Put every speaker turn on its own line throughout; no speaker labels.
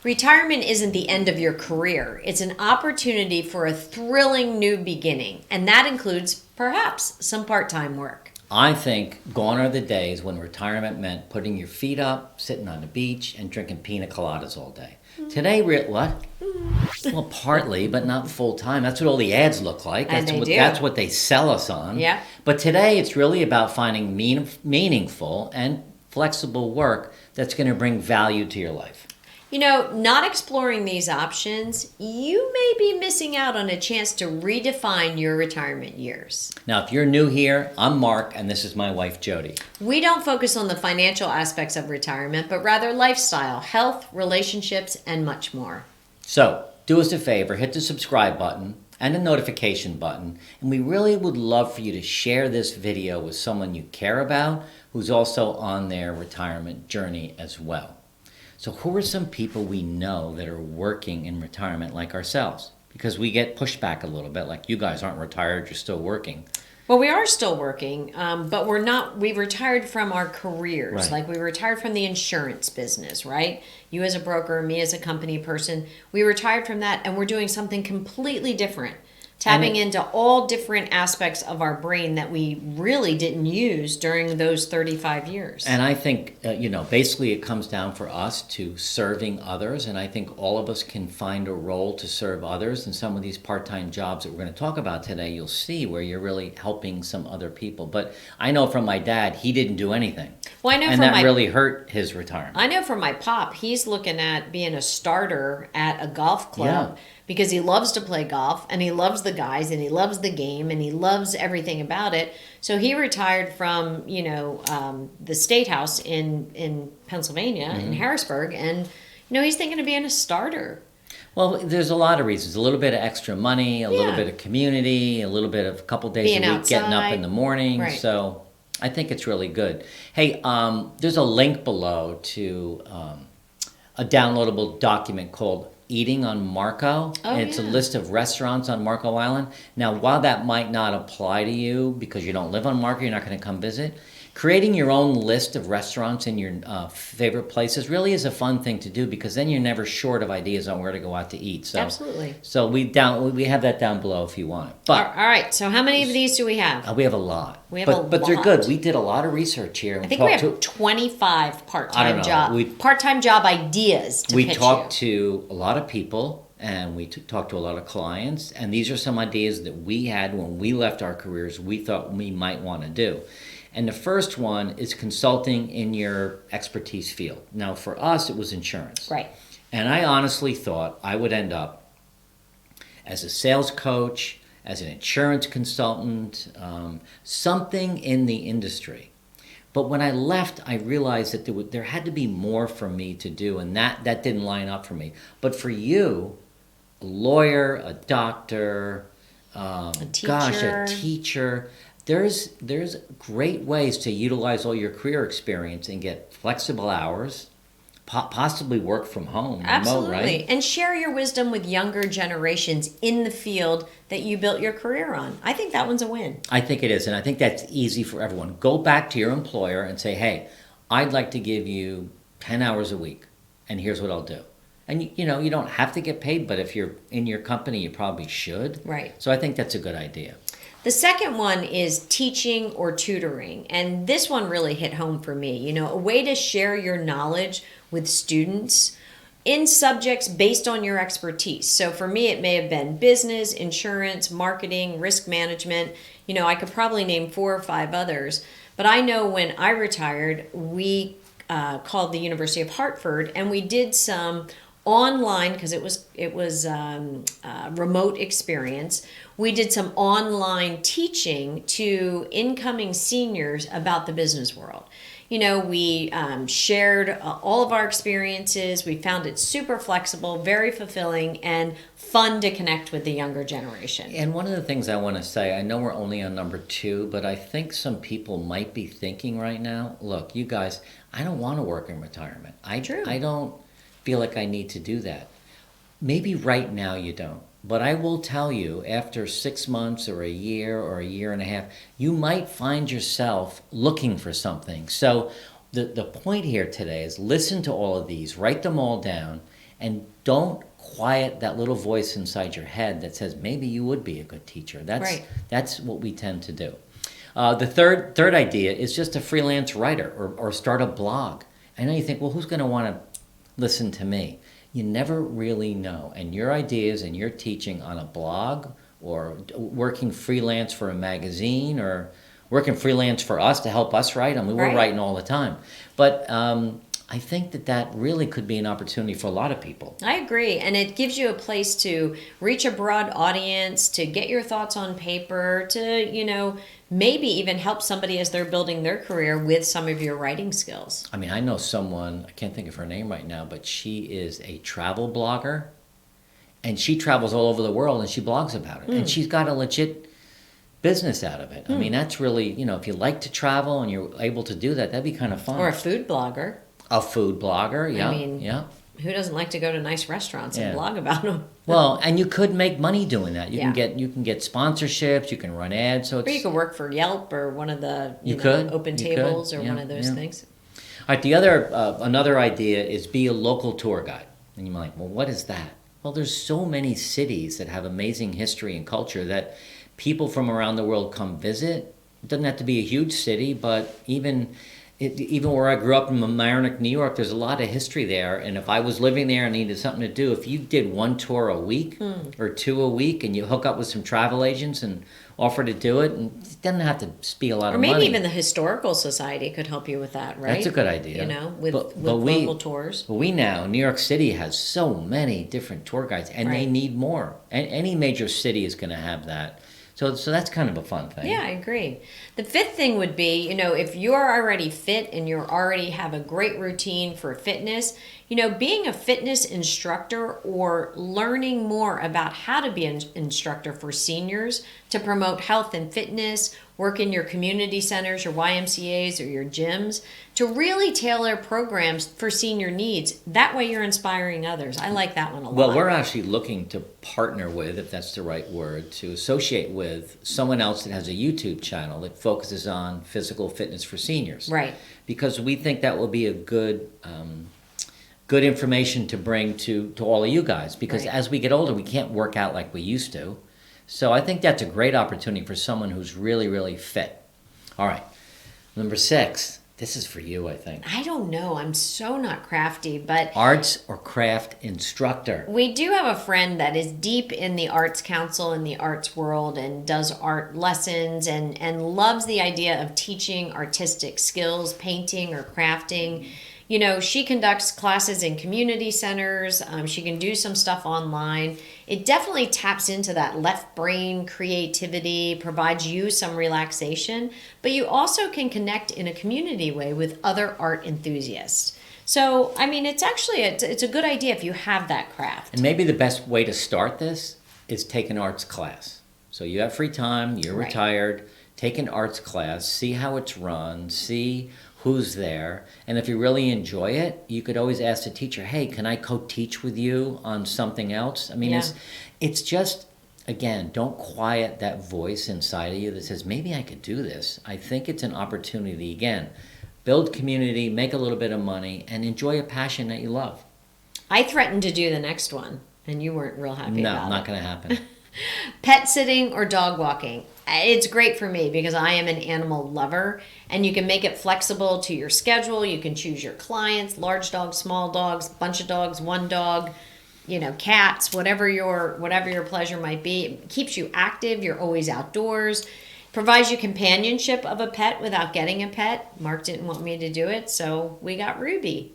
Retirement isn't the end of your career. It's an opportunity for a thrilling new beginning, and that includes perhaps some part-time work.
I think gone are the days when retirement meant putting your feet up, sitting on the beach, and drinking pina coladas all day. Today, what? Well, partly, but not full time. That's what all the ads look like. That's what they sell us on.
Yeah.
But today, it's really about finding meaningful and flexible work that's going to bring value to your life.
Not exploring these options, you may be missing out on a chance to redefine your retirement years.
Now, if you're new here, I'm Mark, and this is my wife, Jody.
We don't focus on the financial aspects of retirement, but rather lifestyle, health, relationships, and much more.
So, do us a favor, hit the subscribe button and the notification button, and we really would love for you to share this video with someone you care about who's also on their retirement journey as well. So who are some people we know that are working in retirement like ourselves? Because we get pushed back a little bit, like you guys aren't retired, you're still working.
Well, we are still working, but we retired from our careers.
Right.
Like we retired from the insurance business, right? You as a broker, me as a company person, we retired from that and we're doing something completely different. Tapping into all different aspects of our brain that we really didn't use during those 35 years.
And I think, basically it comes down for us to serving others. And I think all of us can find a role to serve others. And some of these part-time jobs that we're going to talk about today, you'll see where you're really helping some other people. But I know from my dad, he didn't do anything.
Well, I know
and that really hurt his retirement.
I know from my pop, he's looking at being a starter at a golf club.
Yeah.
Because he loves to play golf and he loves the guys and he loves the game and he loves everything about it. So he retired from, the State House in Pennsylvania, in Harrisburg, and, he's thinking of being a starter.
Well, there's a lot of reasons. A little bit of extra money, a little bit of community, a little bit of a couple days
being
a week
outside.
Getting up in the morning.
Right.
So I think it's really good. Hey, there's a link below to a downloadable document called Eating on Marco. It's a list of restaurants on Marco Island. Now, while that might not apply to you because you don't live on Marco, you're not going to come visit, creating your own list of restaurants in your favorite places really is a fun thing to do because then you're never short of ideas on where to go out to eat. So,
absolutely.
So we have that down below if you want it. But
all right. So how many of these do we have?
We have a lot.
But
they're good. We did a lot of research here.
I think we have 25 part-time job ideas to pitch you.
We talked to a lot of people. And we talked to a lot of clients. And these are some ideas that we had when we left our careers we thought we might want to do. And the first one is consulting in your expertise field. Now, for us, it was insurance.
Right.
And I honestly thought I would end up as a sales coach, as an insurance consultant, something in the industry. But when I left, I realized that there had to be more for me to do, and that didn't line up for me. But for you, a lawyer, a doctor, a teacher, there's great ways to utilize all your career experience and get flexible hours, possibly work from home,
absolutely,
remote, right?
And share your wisdom with younger generations in the field that you built your career on. I think that one's a win.
I think it is, and I think that's easy for everyone. Go back to your employer and say, hey, I'd like to give you 10 hours a week, and here's what I'll do. And you don't have to get paid, but if you're in your company, you probably should.
Right.
So I think that's a good idea.
The second one is teaching or tutoring. And this one really hit home for me. A way to share your knowledge with students in subjects based on your expertise. So for me, it may have been business, insurance, marketing, risk management. I could probably name 4 or 5 others. But I know when I retired, we called the University of Hartford, and we did some online, because it was remote experience. We did some online teaching to incoming seniors about the business world. We shared all of our experiences. We found it super flexible, very fulfilling, and fun to connect with the younger generation.
And one of the things I want to say, I know we're only on number 2, but I think some people might be thinking right now, look, you guys, I don't want to work in retirement. I don't feel like I need to do that. Maybe right now you don't. But I will tell you, after 6 months or a year and a half, you might find yourself looking for something. So the point here today is listen to all of these, write them all down, And don't quiet that little voice inside your head that says maybe you would be a good teacher. That's what we tend to do. The third idea is just a freelance writer or start a blog. I know you think, well, who's going to want to listen to me? You never really know. And your ideas and your teaching on a blog or working freelance for a magazine or working freelance for us to help us write. I mean, we're writing all the time. But I think that really could be an opportunity for a lot of people.
I agree. And it gives you a place to reach a broad audience, to get your thoughts on paper, to, maybe even help somebody as they're building their career with some of your writing skills.
I mean, I know someone, I can't think of her name right now, but she is a travel blogger. And she travels all over the world and she blogs about it. And she's got a legit business out of it. I mean, that's really, if you like to travel and you're able to do that, that'd be kind of fun.
Or a food blogger.
A food blogger, yeah.
I mean, who doesn't like to go to nice restaurants and blog about them?
Well, and you could make money doing that. You can get sponsorships. You can run ads.
Or you could work for Yelp or one of the Open Tables or one of those things.
All right. The another idea is be a local tour guide. And you're like, well, what is that? Well, there's so many cities that have amazing history and culture that people from around the world come visit. It doesn't have to be a huge city, but even where I grew up in Mamaroneck, New York, there's a lot of history there. And if I was living there and needed something to do, if you did one tour a week or two a week and you hook up with some travel agents and offer to do it, and it doesn't have to be a lot of money.
Or maybe even the Historical Society could help you with that, right?
That's a good idea.
With local tours.
But New York City has so many different tour guides, and they need more. And any major city is going to have that. So that's kind of a fun thing.
Yeah, I agree. The fifth thing would be, if you're already fit and you already have a great routine for fitness, being a fitness instructor or learning more about how to be an instructor for seniors to promote health and fitness, work in your community centers, your YMCAs, or your gyms, to really tailor programs for senior needs. That way you're inspiring others. I like that one a lot.
Well, we're actually looking to partner with, if that's the right word, to associate with someone else that has a YouTube channel that focuses on physical fitness for seniors.
Right.
Because we think that will be a good information to bring to all of you guys. Because as we get older, we can't work out like we used to. So I think that's a great opportunity for someone who's really, really fit. All right. Number 6. This is for you, I think.
I don't know. I'm so not crafty, but...
Arts or craft instructor.
We do have a friend that is deep in the arts council, in the arts world, and does art lessons and loves the idea of teaching artistic skills, painting or crafting. She conducts classes in community centers. She can do some stuff online. It definitely taps into that left brain creativity, provides you some relaxation, but you also can connect in a community way with other art enthusiasts. So, I mean, it's actually, it's a good idea if you have that craft.
And maybe the best way to start this is take an arts class. So you have free time, you're retired, take an arts class, see how it's run, see who's there, and if you really enjoy it, you could always ask the teacher, hey, can I co-teach with you on something else? I mean, it's just, again, don't quiet that voice inside of you that says, maybe I could do this. I think it's an opportunity, again, build community, make a little bit of money, and enjoy a passion that you love.
I threatened to do the next one, and you weren't real happy about it.
No, not going to happen.
Pet sitting or dog walking. It's great for me because I am an animal lover, and you can make it flexible to your schedule. You can choose your clients, large dogs, small dogs, bunch of dogs, one dog, cats, whatever your pleasure might be. It keeps you active. You're always outdoors. Provides you companionship of a pet without getting a pet. Mark didn't want me to do it, so we got Ruby.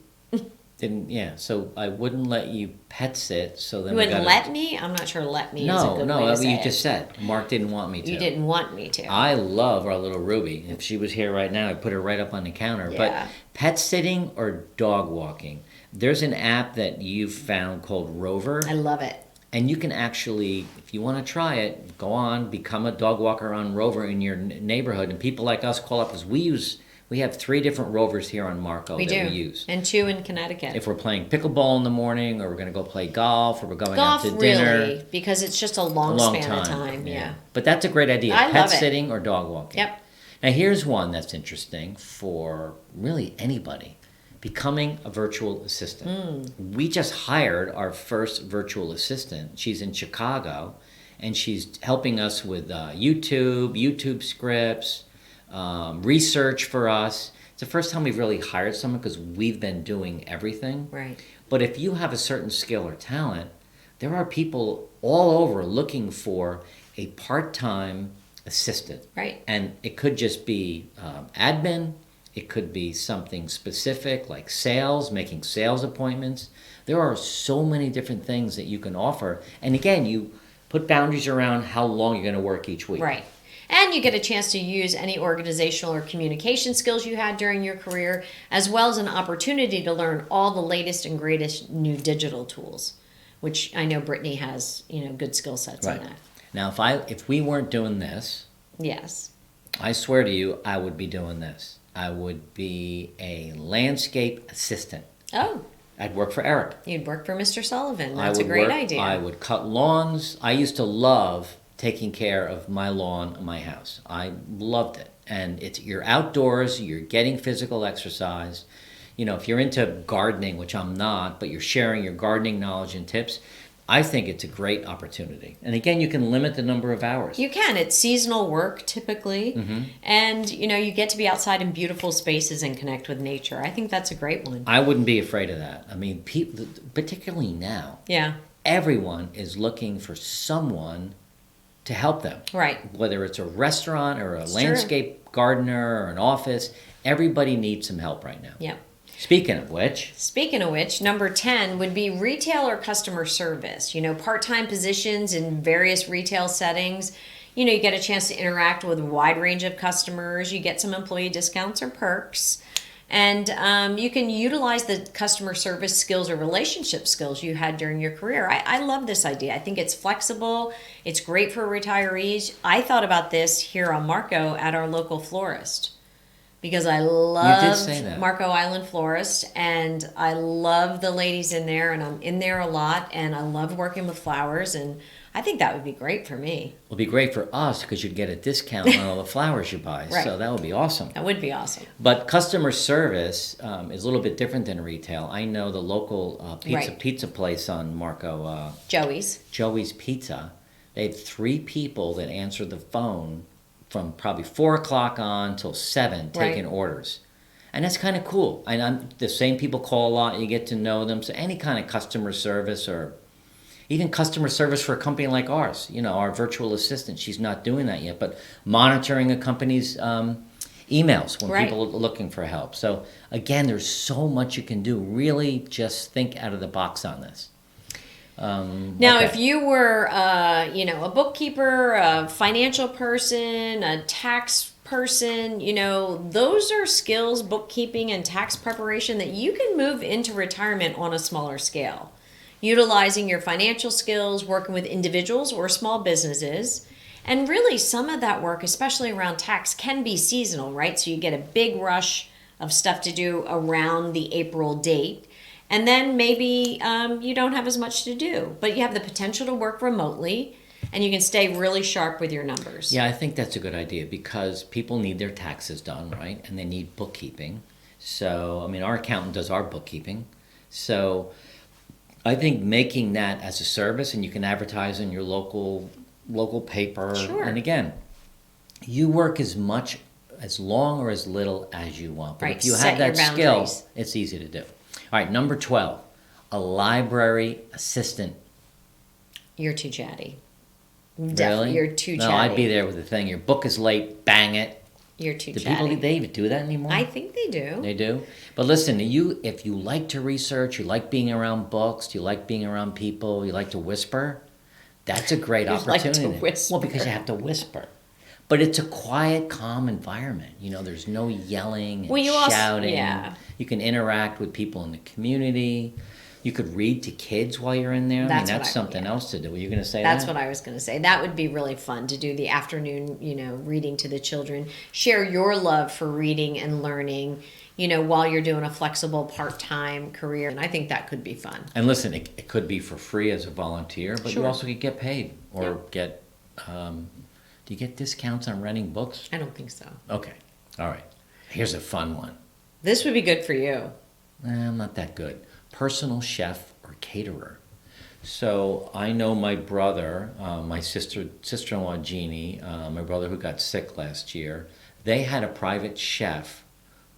So I wouldn't let you pet sit, so then
you wouldn't let me? I'm not sure let me is a good way to say
you just said. Mark didn't want me to.
You didn't want me to.
I love our little Ruby. If she was here right now, I'd put her right up on the counter.
Yeah.
But pet sitting or dog walking, there's an app that you've found called Rover.
I love it.
And you can actually, if you want to try it, go on, become a dog walker on Rover in your neighborhood. And people like us call up because we have 3 different Rovers here on Marco we use.
And 2 in Connecticut.
If we're playing pickleball in the morning, or we're going to go play golf, or we're going out to dinner.
Really, because it's just a long span of time. Yeah.
But that's a great idea.
I love
Pet
it.
sitting or dog walking.
Yep.
Now here's one that's interesting for really anybody. becoming a virtual assistant. We just hired our first virtual assistant. She's in Chicago, and she's helping us with YouTube scripts, research for us. It's the first time we've really hired someone because we've been doing everything.
Right.
But if you have a certain skill or talent, there are people all over looking for a part-time assistant.
Right.
And it could just be admin. It could be something specific like sales, making sales appointments. There are so many different things that you can offer. And again, you put boundaries around how long you're going to work each week.
Right. And you get a chance to use any organizational or communication skills you had during your career, as well as an opportunity to learn all the latest and greatest new digital tools, which I know Brittany has, good skill sets in that.
Now, if we weren't doing this,
yes,
I swear to you, I would be doing this. I would be a landscape assistant.
Oh.
I'd work for Eric.
You'd work for Mr. Sullivan. That's a great idea.
I would cut lawns. I used to love taking care of my lawn in my house. I loved it. And you're outdoors, you're getting physical exercise. If you're into gardening, which I'm not, but you're sharing your gardening knowledge and tips, I think it's a great opportunity. And again, you can limit the number of hours.
You can. It's seasonal work typically. Mm-hmm. And, you get to be outside in beautiful spaces and connect with nature. I think that's a great one.
I wouldn't be afraid of that. I mean, people, particularly now, everyone is looking for someone to help them. Right. Whether it's a restaurant or a landscape gardener or an office, everybody needs some help right now. Yep. Speaking of which,
number 10 would be retail or customer service. Part-time positions in various retail settings. You get a chance to interact with a wide range of customers. You get some employee discounts or perks. And you can utilize the customer service skills or relationship skills you had during your career. I love this idea. I think it's flexible. It's great for retirees. I thought about this here on Marco at our local florist, because I love Marco Island Florist, and I love the ladies in there, and I'm in there a lot, and I love working with flowers, and I think that would be great for me.
It'll be great for us because you'd get a discount on all the flowers you buy. Right. So that would be awesome.
That would be awesome.
But customer service is a little bit different than retail. I know the local pizza place on Marco. Joey's Pizza. They have 3 people that answer the phone from probably 4 o'clock on till 7 taking orders. And that's kind of cool. And the same people call a lot. You get to know them. So any kind of customer service, or even customer service for a company like ours, our virtual assistant, she's not doing that yet, but monitoring a company's emails when people are looking for help. So again, there's so much you can do. Really just think out of the box on this.
Now, if you were, a bookkeeper, a financial person, a tax person, those are skills, bookkeeping and tax preparation, that you can move into retirement on a smaller scale. Utilizing your financial skills, working with individuals or small businesses. And really, some of that work, especially around tax, can be seasonal, right? So you get a big rush of stuff to do around the April date. And then maybe you don't have as much to do, but you have the potential to work remotely, and you can stay really sharp with your numbers.
Yeah, I think that's a good idea because people need their taxes done, right? And they need bookkeeping. So, our accountant does our bookkeeping. So I think making that as a service, and you can advertise in your local paper. Sure. And again, you work as long or as little as you want. But if you have that skill, it's easy to do. All right, number 12, a library assistant.
You're too chatty.
Really?
You're too chatty.
No, I'd be there with the thing. Your book is late, bang it.
You're too chatty.
People, they even do that anymore?
I think they do.
They do? But listen, if you like to research, you like being around books, you like being around people, you like to whisper, that's a great opportunity.
You like to whisper.
Well, because you have to whisper. But it's a quiet, calm environment. There's no yelling and shouting. You can interact with people in the community. You could read to kids while you're in there. That's something else to do. Were you going to say that?
That's what I was going to say. That would be really fun to do the afternoon, reading to the children. Share your love for reading and learning, while you're doing a flexible part-time career. And I think that could be fun.
And listen, it could be for free as a volunteer, but you also could get paid or get... do you get discounts on renting books?
I don't think so.
Okay. All right. Here's a fun one.
This would be good for you.
I'm not that good. Personal chef or caterer. So I know my brother, my sister-in-law Jeannie, my brother who got sick last year. They had a private chef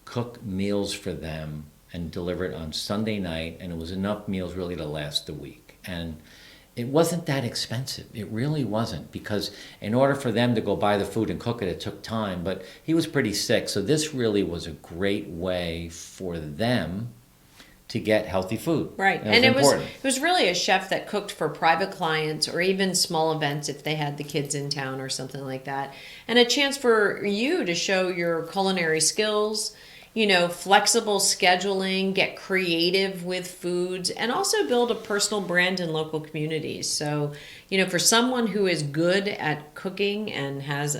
cook meals for them and deliver it on Sunday night, and it was enough meals really to last the week. And it wasn't that expensive. It really wasn't, because in order for them to go buy the food and cook it, it took time. But he was pretty sick, so this really was a great way for them to get healthy food.
Right.
And it
was really a chef that cooked for private clients or even small events if they had the kids in town or something like that. And a chance for you to show your culinary skills, flexible scheduling, get creative with foods, and also build a personal brand in local communities. So, for someone who is good at cooking and has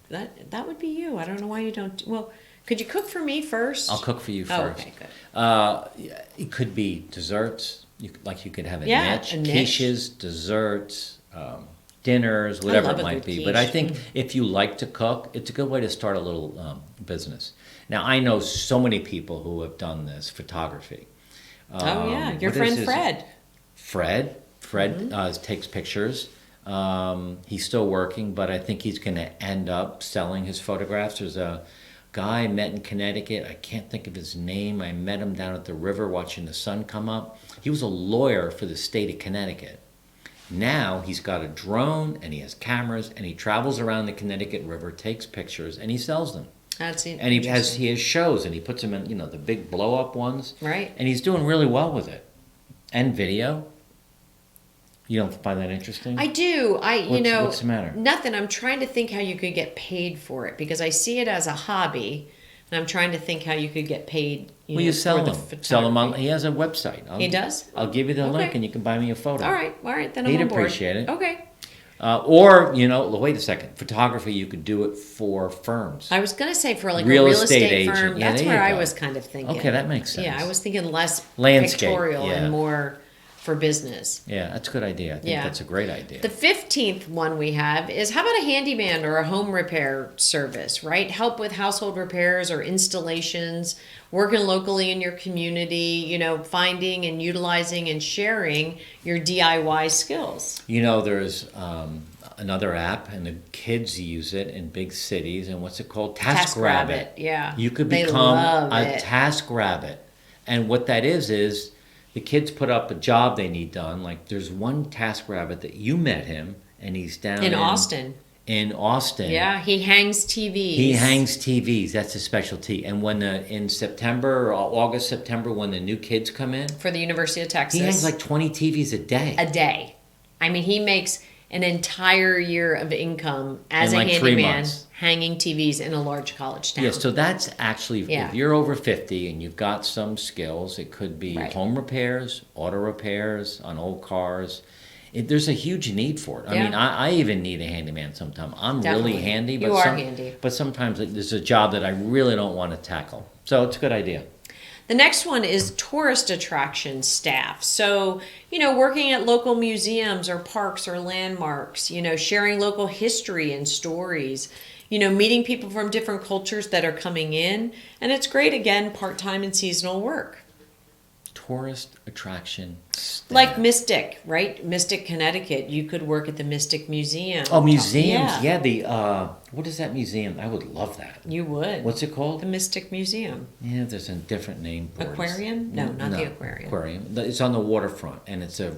that would be you. I don't know why you don't. Well, could you cook for me first?
I'll cook for you first.
Oh, okay, good.
It could be desserts. You could have a
niche.
Quiches, desserts, dinners, whatever it might be.
quiche.
But I think if you like to cook, it's a good way to start a little business. Now, I know so many people who have done this, photography.
Your friend Fred.
Fred takes pictures. He's still working, but I think he's going to end up selling his photographs. There's a guy I met in Connecticut. I can't think of his name. I met him down at the river watching the sun come up. He was a lawyer for the state of Connecticut. Now he's got a drone and he has cameras and he travels around the Connecticut River, takes pictures, and he sells them.
That's
And he has shows and he puts them in, the big blow up ones.
Right.
And he's doing really well with it. And video. You don't find that interesting?
I do.
What's the matter?
Nothing. I'm trying to think how you could get paid for it because I see it as a hobby, and I'm trying to think how you could get paid.
You sell them. Sell them on. He has a website.
He does.
I'll give you the link, and you can buy me a photo.
All right. Then I'm
He'd
on board.
appreciate it.
Okay.
Or wait a second. Photography, you could do it for firms.
I was going to say for like
real
a real estate
agent.
firm.
Yeah,
That's
there
where
you
I
go.
was kind of thinking.
Okay, that makes sense.
Yeah, I was thinking less
Landscape,
pictorial
yeah.
and more for business.
Yeah, that's a good idea. I think that's a great idea.
The 15th one we have is how about a handyman or a home repair service, right? Help with household repairs or installations, working locally in your community, finding and utilizing and sharing your DIY skills.
There's another app, and the kids use it in big cities, and what's it called? TaskRabbit.
Yeah.
You could
They
become
love
a
it.
TaskRabbit. And what that is the kids put up a job they need done. Like there's one TaskRabbit that you met him, and he's down
in Austin.
In Austin.
Yeah, he hangs TVs.
He hangs TVs. That's his specialty. And when in September or August, September, when the new kids come in,
for the University of Texas.
he hangs like 20 TVs a day.
A day. I mean, he makes an entire year of income as
In
a
like 3
handyman
months.
hanging TVs in a large college town.
Yeah, so that's actually,
Yeah.
if you're over 50 and you've got some skills, it could be
Right.
home repairs, auto repairs on old cars. There's a huge need for it. I
Yeah.
mean, I even need a handyman sometimes. I'm
Definitely.
really handy.
You are handy.
But sometimes there's a job that I really don't want to tackle. So it's a good idea.
The next one is tourist attraction staff. So, working at local museums or parks or landmarks, sharing local history and stories, meeting people from different cultures that are coming in. And it's great, again, part-time and seasonal work.
Tourist attraction staff.
Like Mystic, right? Mystic, Connecticut. You could work at the Mystic Museum.
Oh, museums.
Yeah.
What is that museum? I would love that.
You would.
What's it called?
The Mystic Museum.
Yeah, there's a different name for it.
Aquarium? No, not the aquarium.
It's on the waterfront, and it's a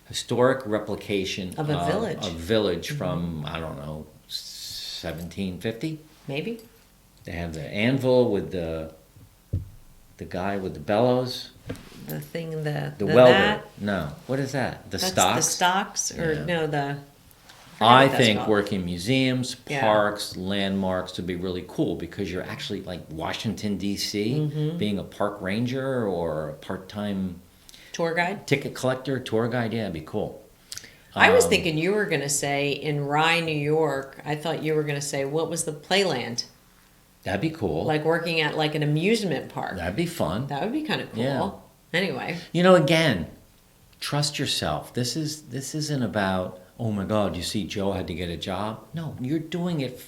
historic replication
Of a village.
A village from, I don't know, 1750.
Maybe.
They have the anvil with the guy with the bellows.
The thing, the
welder.
that.
No, what is that? The
That's
stocks?
the stocks? Or
Yeah.
no, the...
I
what that's
think
called.
working museums,
Yeah.
parks, landmarks would be really cool because you're actually like Washington, D.C.,
Mm-hmm.
being a park ranger or a part-time
Tour guide?
ticket collector, tour guide. Yeah, it'd be cool.
I was thinking you were going to say in Rye, New York, I thought you were going to say, what was the Playland?
That'd be cool.
Like working at like an amusement park.
That'd be fun.
That would be kind of cool.
Yeah.
Anyway.
Again, trust yourself. This isn't about oh my God, you see, Joe had to get a job. No, you're doing it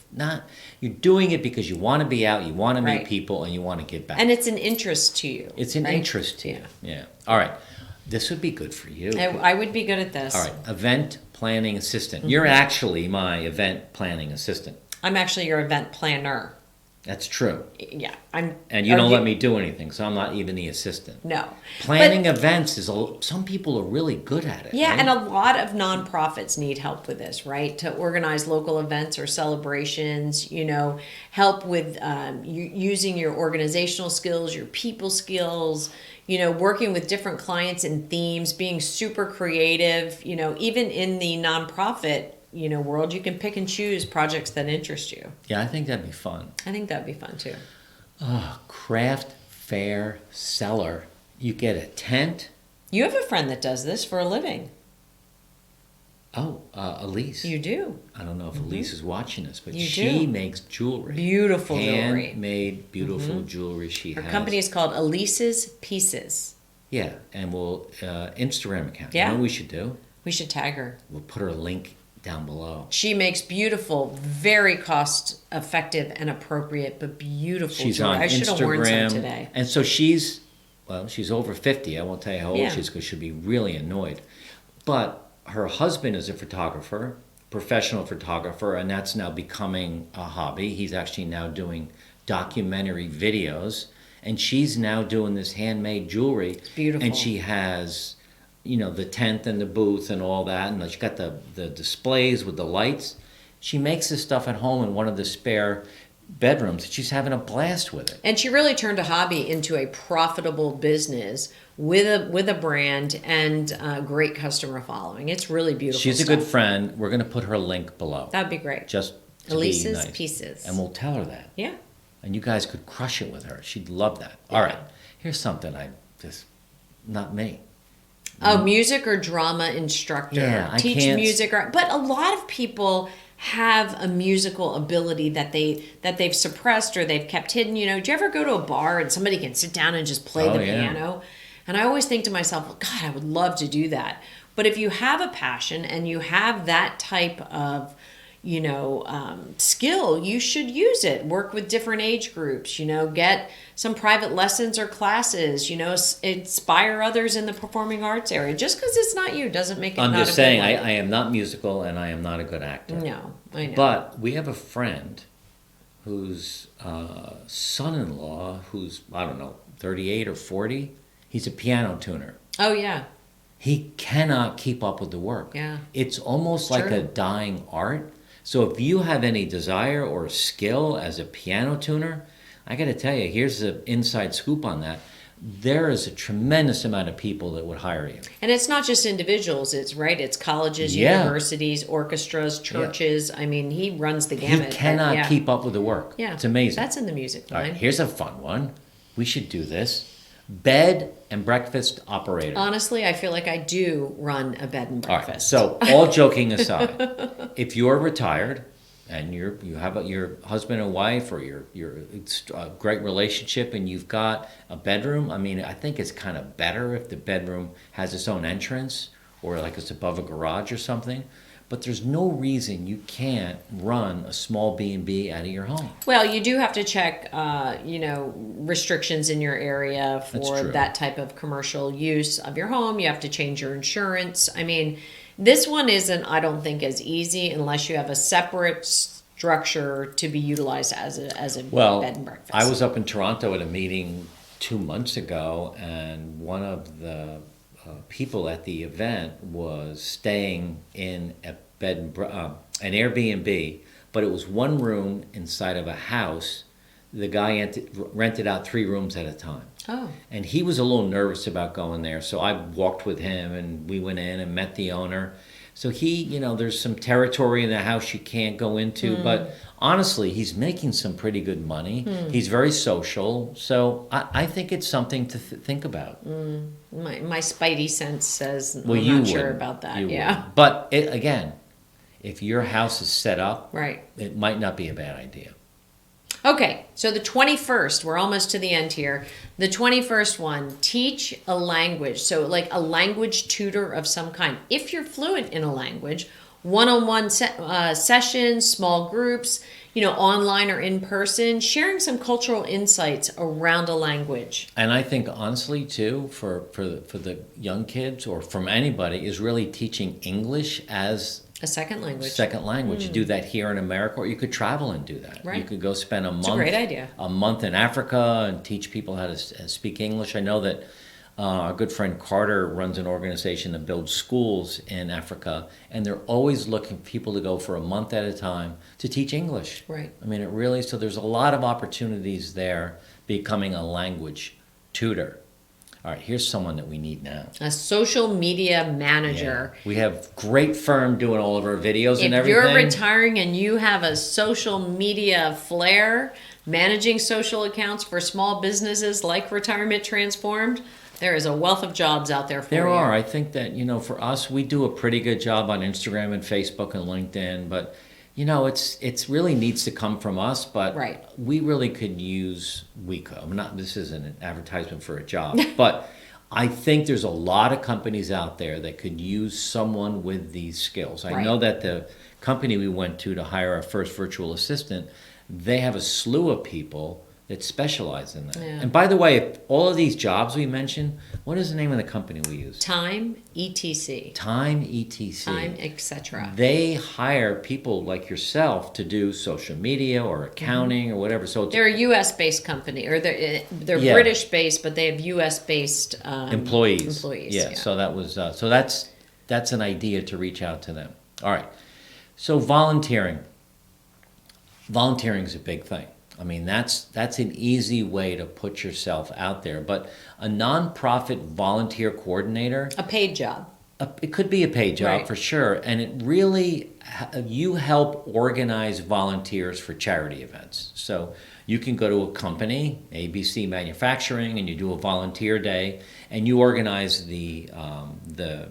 you're doing it because you want to be out, you want to meet
Right.
people, and you want to give back.
And it's an interest to you.
It's an
right?
interest to you. Yeah. All right. This would be good for you.
I would be good at this.
All right. Event planning assistant.
Mm-hmm.
You're actually my event planning assistant.
I'm actually your event planner.
That's true.
Yeah,
And you don't let me do anything, so I'm not even the assistant.
No.
Planning events some people are really good at it.
Yeah,
right?
and a lot of nonprofits need help with this, right? To organize local events or celebrations, help with using your organizational skills, your people skills, working with different clients and themes, being super creative, even in the nonprofit world, you can pick and choose projects that interest you.
Yeah, I think that'd be fun.
I think that'd be fun too.
Craft fair seller. You get a tent.
You have a friend that does this for a living.
Oh, Elise.
You do.
I don't know if Elise is watching this, but
You
she
do.
makes jewelry.
Beautiful jewelry.
Handmade, beautiful jewelry she
Her
has.
company is called Elise's Pieces.
Yeah, and we'll Instagram account.
Yeah.
You know what we should do?
We should tag her.
We'll put her link down below.
She makes beautiful, very cost effective and appropriate, but beautiful
She's
jewelry.
on
I should have worn some
Instagram.
today.
And so she's over 50. I won't tell you how old
Yeah.
she is because she'll be really annoyed. But her husband is a photographer, professional photographer, and that's now becoming a hobby. He's actually now doing documentary videos, and she's now doing this handmade jewelry.
It's beautiful.
And she has, the tent and the booth and all that, and she's got the displays with the lights. She makes this stuff at home in one of the spare bedrooms. She's having a blast with it.
And she really turned a hobby into a profitable business with a brand and a great customer following. It's really beautiful.
She's a
stuff.
good friend. We're going to put her link below.
That'd be great.
Just to
Elise's
be nice.
Pieces.
And we'll tell her that.
Yeah.
And you guys could crush it with her. She'd love that. All right. Here's something not me.
Oh, music or drama instructor.
Yeah, I
Teach
can't-
music, but a lot of people have a musical ability that they've suppressed or they've kept hidden. Do you ever go to a bar and somebody can sit down and just play the piano? And I always think to myself, well, God, I would love to do that. But if you have a passion and you have that type of skill, you should use it. Work with different age groups, get some private lessons or classes, inspire others in the performing arts area. Just because it's not you doesn't make it
I'm
not
just
a
saying,
good one.
I am not musical and I am not a good actor.
No, I know.
But we have a friend whose son-in-law, who's, 38 or 40, he's a piano tuner.
Oh, yeah.
He cannot keep up with the work.
Yeah.
It's almost like a dying art. So if you have any desire or skill as a piano tuner, I got to tell you, here's the inside scoop on that. There is a tremendous amount of people that would hire you.
And it's not just individuals, it's colleges, universities, orchestras, churches. I mean, he runs the gamut.
He cannot keep up with the work.
Yeah.
It's amazing.
That's in the music
All
line.
right, here's a fun one. We should do this. Bed and breakfast operator.
Honestly, I feel like I do run a bed and
All right,
breakfast.
so all joking aside, if you're retired and you have your husband and wife or your great relationship and you've got a bedroom, I think it's kind of better if the bedroom has its own entrance or like it's above a garage or something. But there's no reason you can't run a small B&B out of your home.
Well, you do have to check, restrictions in your area for
true.
that type of commercial use of your home. You have to change your insurance. I mean, this one isn't, I don't think, as easy unless you have a separate structure to be utilized as a bed and breakfast.
I was up in Toronto at a meeting 2 months ago, and one of the people at the event was staying in a an Airbnb, but it was one room inside of a house. The guy rented out 3 rooms at a time.
Oh.
And he was a little nervous about going there, so I walked with him, and we went in and met the owner. So he, there's some territory in the house you can't go into, but honestly, he's making some pretty good money. He's very social, so I think it's something to think about.
My spidey sense says
Well,
I'm
you
not sure
wouldn't.
about that.
You
Yeah.
wouldn't. But again, if your house is set up,
Right.
it might not be a bad idea.
Okay, so the 21st, we're almost to the end here. The 21st one, teach a language. So like a language tutor of some kind. If you're fluent in a language, one-on-one sessions, small groups, online or in person, sharing some cultural insights around a language.
And I think honestly too, for the young kids or from anybody, is really teaching English as
A second language.
second language. You do that here in America, or you could travel and do that.
Right.
You could go spend
It's a great idea.
a month in Africa and teach people how to speak English. I know that our good friend Carter runs an organization that builds schools in Africa, and they're always looking for people to go for a month at a time to teach English.
Right.
I mean, it really, so there's a lot of opportunities there becoming a language tutor. All right, here's someone that we need now.
A social media manager.
Yeah. We have great firm doing all of our videos and
If
everything.
you're retiring and you have a social media flair, managing social accounts for small businesses like Retirement Transformed, there is a wealth of jobs out there for you.
There are. I think that, for us, we do a pretty good job on Instagram and Facebook and LinkedIn, but, it's really needs to come from us, but
Right.
we really could use, this isn't an advertisement for a job, but I think there's a lot of companies out there that could use someone with these skills. I
Right.
know that the company we went to hire our first virtual assistant, they have a slew of people that specialize in that.
Yeah.
And by the way, all of these jobs we mentioned, what is the name of the company we use?
Time, ETC.
Time, ETC.
Time, etc.
They hire people like yourself to do social media or accounting or whatever. So it's
They're a U.S.-based company, or they're
Yeah.
British-based, but they have U.S.-based
employees.
Employees,
Yeah.
yeah.
So that was so that's an idea to reach out to them. All right. So volunteering. Volunteering is a big thing. I mean, that's an easy way to put yourself out there. But a nonprofit volunteer coordinator,
A paid job.
it could be a paid job
Right.
for sure. And it really, you help organize volunteers for charity events. So you can go to a company, ABC Manufacturing, and you do a volunteer day, and you organize the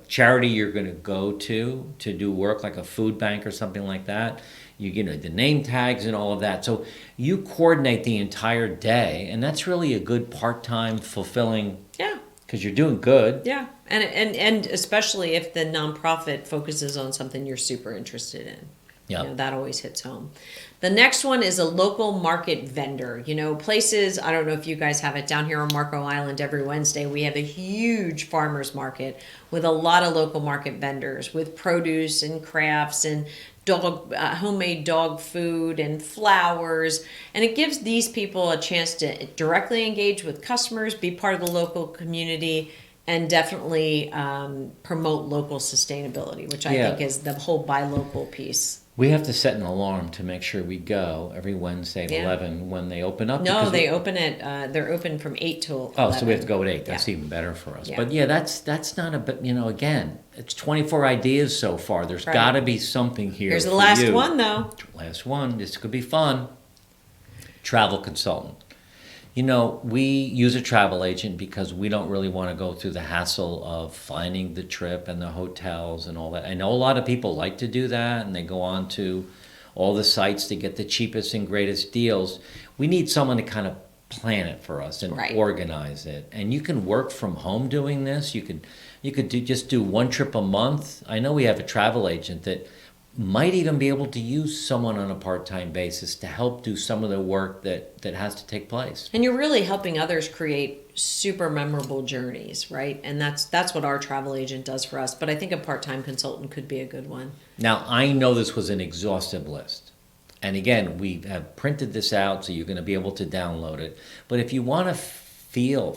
charity you're going to go to do work, like a food bank or something like that. You know the name tags and all of that. So you coordinate the entire day, and that's really a good part-time fulfilling,
Yeah.
because you're doing good.
Yeah, and especially if the nonprofit focuses on something you're super interested in.
Yeah.
That always hits home. The next one is a local market vendor. Places, I don't know if you guys have it down here on Marco Island every Wednesday. We have a huge farmers market with a lot of local market vendors with produce and crafts and homemade dog food and flowers. And it gives these people a chance to directly engage with customers, be part of the local community, and definitely promote local sustainability, which I
Yeah.
think is the whole buy local piece.
We have to set an alarm to make sure we go every Wednesday at
Yeah.
11 when they open up.
No,
because
they open at they're open from 8 till 11.
Oh, so we have to go at 8. That's
Yeah.
even better for us.
Yeah.
But yeah, that's not a, but again, it's 24 ideas so far. There's
Right.
got to be something here.
Here's the
for
last
you.
one though.
Last one. This could be fun. Travel consultant. We use a travel agent because we don't really want to go through the hassle of finding the trip and the hotels and all that. I know a lot of people like to do that, and they go on to all the sites to get the cheapest and greatest deals. We need someone to kind of plan it for us and
Right.
organize it. And you can work from home doing this. You could just do one trip a month. I know we have a travel agent that might even be able to use someone on a part-time basis to help do some of the work that has to take place.
And you're really helping others create super memorable journeys, right? And that's what our travel agent does for us. But I think a part-time consultant could be a good one.
Now, I know this was an exhaustive list. And again, we have printed this out, so you're going to be able to download it. But if you want to feel,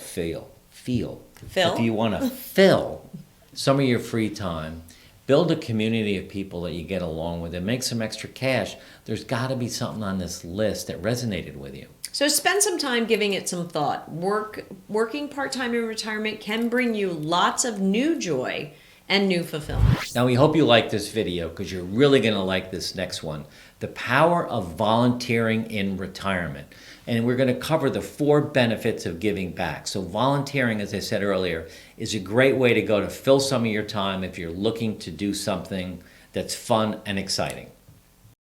if you want to fill some of your free time, build a community of people that you get along with and make some extra cash, there's got to be something on this list that resonated with you.
So spend some time giving it some thought. Working part-time in retirement can bring you lots of new joy and new fulfillment.
Now, we hope you like this video because you're really going to like this next one. The power of volunteering in retirement. And we're going to cover the 4 benefits of giving back. So volunteering, as I said earlier, is a great way to go to fill some of your time if you're looking to do something that's fun and exciting.